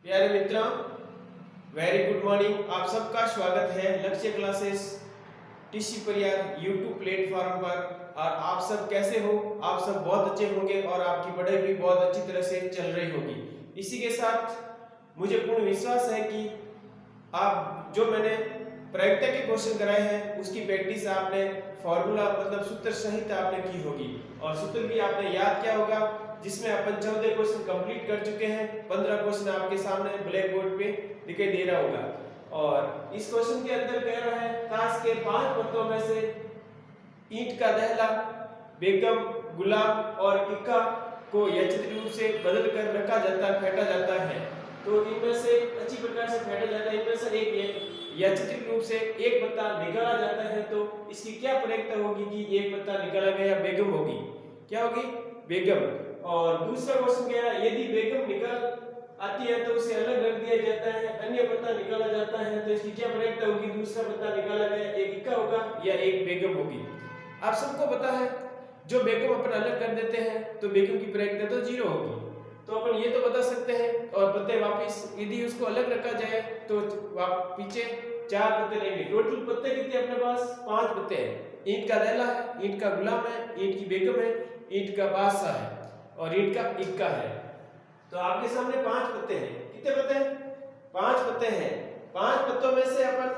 प्यारे मित्रों, very good morning. आप सबका स्वागत है लक्ष्य क्लासेस टीसी परिवार यूट्यूब प्लेटफॉर्म पर। और आप सब कैसे हो? आप सब बहुत अच्छे होंगे और आपकी पढ़ाई भी बहुत अच्छी तरह से चल रही होगी। इसी के साथ मुझे पूर्ण विश्वास है कि आप जो मैंने प्रायिकता के क्वेश्चन कराए हैं उसकी प्रैक्टिस आपने फॉर्मूला मतलब सूत्र सहित आपने की होगी और सूत्र भी आपने याद किया होगा, जिसमें अपन 14 क्वेश्चन कंप्लीट कर चुके हैं। 15 क्वेश्चन आपके सामने ब्लैक बोर्ड पे दिखाई दे रहा होगा। और इस क्वेश्चन के अंदर कह रहा है ताश के 5 पत्तों में से ईंट का दहला, बेगम, गुलाब और इक्का को यचित रूप से बदल कर रखा जाता फेंटा जाता है। तो इनमें से अच्छी प्रकार से फेंटा जाता है। इनमें से एक यचित रूप से एक पत्ता निकाला जाता है। तो इसकी क्या प्रक्रिया होगी कि एक पत्ता निकाला गया बेगम होगी। क्या होगी? बेगम। और दूसरा क्वेश्चन कह रहा है यदि बेगम निकल आती है तो उसे अलग रख दिया जाता है, अन्य पत्ता निकाला जाता है। तो इसकी क्या प्रक्रिया होगी? दूसरा पत्ता निकाला गया एक इक्का होगा या एक बेगम होगी। आप सबको पता है जो बेगम अपन अलग कर देते हैं तो बेगम की प्रक्रिया तो 0 होगी। तो अपन ये तो बता सकते हैं। और पत्ते वापस यदि उसको अलग रखा जाए तो पीछे 4 पत्ते रहेंगे। टोटल पत्ते कितने अपने पास? 5 पत्ते हैं। ईंट का दहला है, ईंट का गुलाम है, ईंट की बेगम है, ईंट का बादशाह है और ईंट का इक्का है। तो आपके सामने 5 पत्ते हैं। कितने पत्ते हैं? 5 पत्ते हैं। 5 पत्तों में से अपन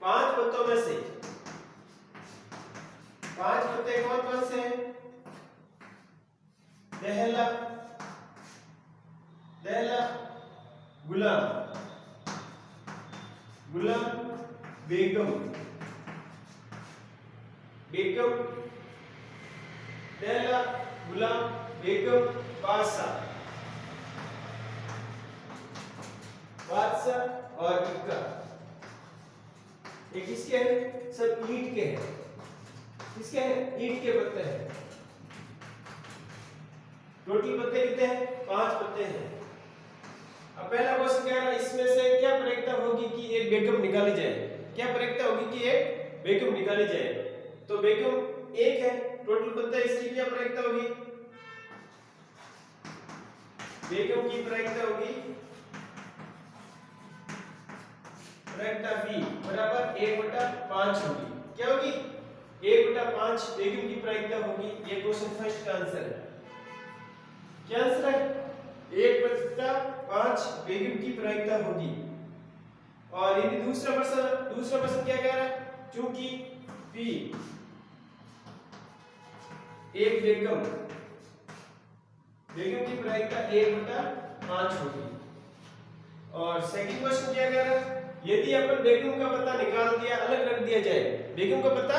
5 पत्तों में से 5 पत्ते कौन कौन से हैं? दहला, दहला, गुलाम, गुलाम, बेगम, बेगम, दहला, गुलाम, बेगम, बादशाह, बादशाह और इक्का। ये किसके हैं? सब ईंट के हैं। किसके हैं? ईंट के पत्ते हैं। टोटल पत्ते कितने हैं? 5 पत्ते हैं। अब पहला क्वेश्चन कह रहा है इसमें से क्या प्रक्रिया होगी कि एक बेगम निकाली जाए। क्या प्रक्रिया होगी कि एक बेगम निकाली जाए। तो बेगम एक है, टोटल पत्ते, इसकी क्या प्रक्रिया होगी? बेगम की प्रक्रिया होगी प्रक्रिया बी बराबर 1/5 होगी। क्या होगी? 1/5 बेगम की प्रक्रिया होगी। ये क्वेश्चन फर्स्ट का आंसर है। क्या आंसर है? 1/5 बेगम की प्रक्रिया होगी। और यदि दूसरा प्रश्न क्या कह रहा है? चूंकि P एक बेगम की प्रक्रिया 1/5 होगी। और सेकंड क्वेश्चन क्या कह रहा है? यदि अपन बेगम का पत्ता निकाल दिया, अलग रख दिया जाए, बेगम का पत्ता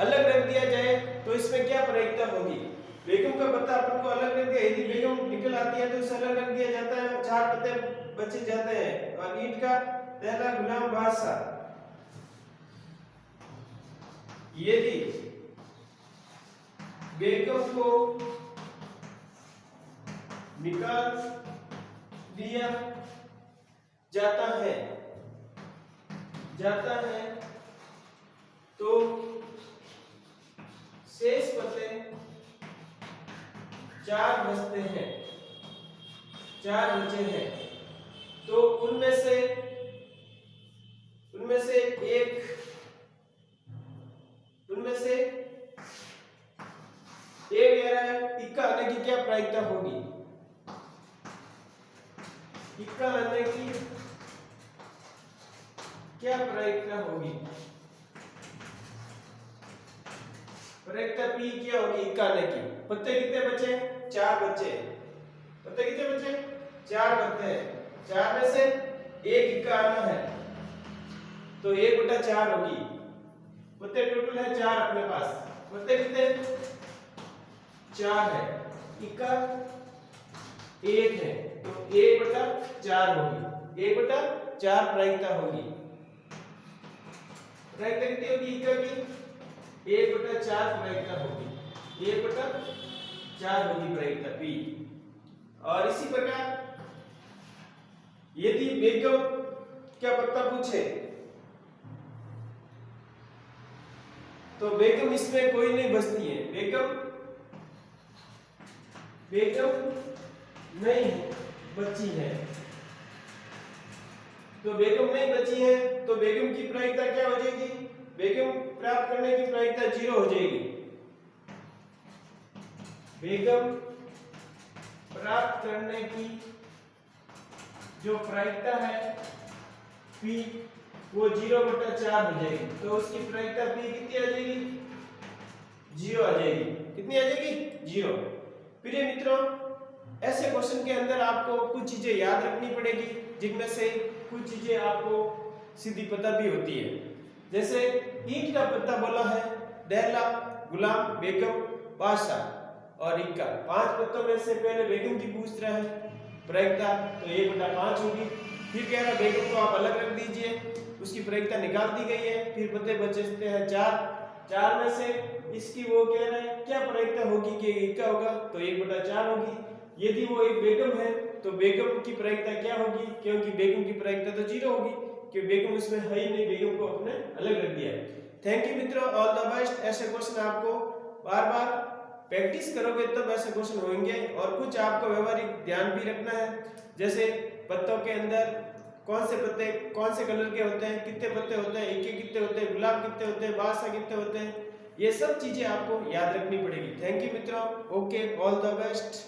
अलग रख दिया जाए तो इसमें क्या प्रक्रिया होगी? बेगम का पत्ता अपन को अलग रख दिया, यदि बेगम निकल आती है तो उसे अलग रख दिया जाता है, 4 पत्ते बचे जाते हैं। और ईंट का दहला, गुलाम, बादशाह। यदि बेगम को निकाल दिया जाता है तो शेष पत्ते 4 बचते हैं, 4 बचे हैं। तो उनमें से एक कह रहा है इक्का आने की क्या प्रायिकता होगी? इक्का आने की क्या प्रायिकता होगी? प्रायिकता P क्या होगी इक्का आने की? पत्ते कितने बचे? 4 बचे। पत्ते कितने बचे? 4 पत्ते हैं। 4 में से एक इक्का आना है तो 1/4 होगी। पत्ते टोटल है 4 अपने पास। पत्ते कितने? 4 है। इक्का 1 है तो 1/4 होगी। 1/4 प्रायिकता होगी। प्रायिकता कितनी होगी इक्का की? 1/4 प्रायिकता होगी। 1/4 होगी प्रायिकता P। और इसी प्रकार यदि बेगम क्या पत्ता पूछे तो बेगम इसमें कोई नहीं बचती है। बेगम बेगम नहीं बची है। तो बेगम नहीं बची है तो बेगम की प्रायिकता क्या हो जाएगी? बेगम प्राप्त करने की प्रायिकता 0 हो जाएगी। बेगम प्राप्त करने की जो प्रायिकता है P वो 0/4 हो जाएगी। तो उसकी प्रायिकता P कितनी आ जाएगी? 0 आ जाएगी। कितनी आ जाएगी? 0। प्रिय मित्रों, ऐसे क्वेश्चन के अंदर आपको कुछ चीजें याद रखनी पड़ेगी, जिनमें से कुछ चीजें आपको सीधी पता भी होती है। जैसे ईंट का पत्ता बोला है दैला, गुलाम, बेगम, बादशाह और इक्का। 5 पत्तों में से पहले बेगम की पूछ रहा है प्रायिकता, तो 1/5 होगी। फिर कह रहा है बेगम को आप अलग रख दीजिए, उसकी प्रायिकता निकाल दी गई है। फिर पत्ते बचते हैं 4 में से इसकी वो कह रहा है क्या प्रायिकता होगी कि इक्का होगा, तो 1/4 होगी। यदि वो एक बेगम है तो बेगम की प्रायिकता क्या होगी? क्योंकि बेगम की प्रायिकता तो 0 होगी, क्योंकि बेगम इसमें है ही नहीं, बेगम को अपने अलग रख दिया है। थैंक यू मित्रों, ऑल द बेस्ट। ऐसे क्वेश्चन आपको बार बार प्रैक्टिस करोगे तब ऐसे क्वेश्चन होंगे। और कुछ आपको व्यवहारिक ध्यान भी रखना है, जैसे पत्तों के अंदर कौन से पत्ते कौन से कलर के होते हैं, कितने पत्ते होते हैं, इक्के कितने होते हैं, गुलाब कितने होते हैं, बादशाह कितने होते हैं, ये सब चीजें आपको याद रखनी पड़ेगी। थैंक यू मित्रों, ओके, ऑल द बेस्ट।